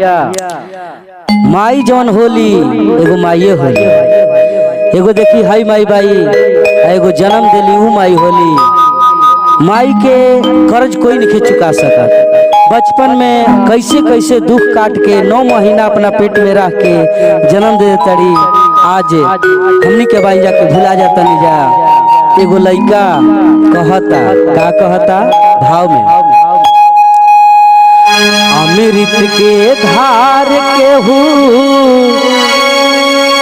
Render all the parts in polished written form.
माई जौन होली एगो माइये होली। एगो देखी हाई माई बाई एगो जन्म दिली ऊ माई होली। माई के कर्ज कोई नहीं चुका सकत। बचपन में कैसे कैसे दुख काट के 9 महीना अपना पेट में रख के जन्म दे तड़ी। आज हमनी के बाई जाके भुला जाता नहीं जा। एगो लइका कहता का कहता भाव में, अमृत के धार केहू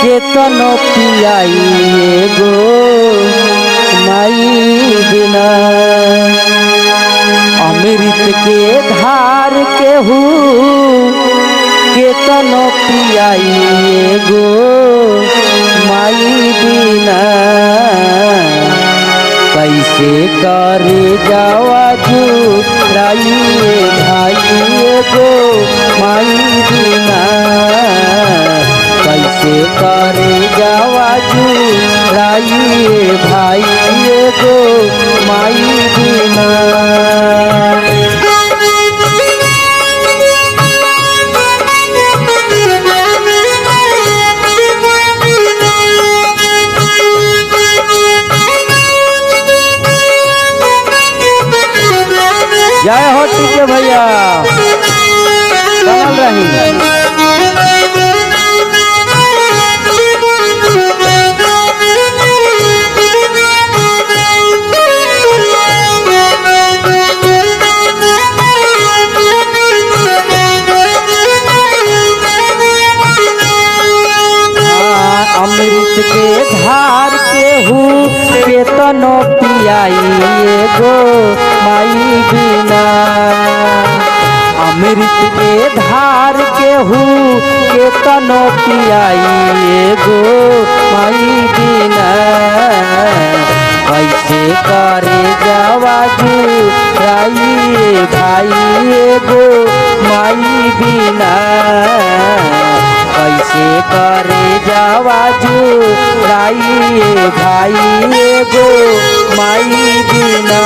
केतनो पियाई एगो माई बिना। अमृत के धार केहू केतनो पियाई एगो माई बिना। कैसे करे जावा जुराइए भाई एगो माई बिना। कैसे करे जावा जुराइए भाई एगो माई बिना। जय हो टीके भैया बनल रही। अमृत के धार केहू केतनो पियाई एगो माई बिना। अमृत के धार केहू केतनो पियाई एगो माई बिना। कैसे करे जावा जुराइए भाई एगो माई बिना। कैसे करे जावा जुराइए भाई एगो माई बिना।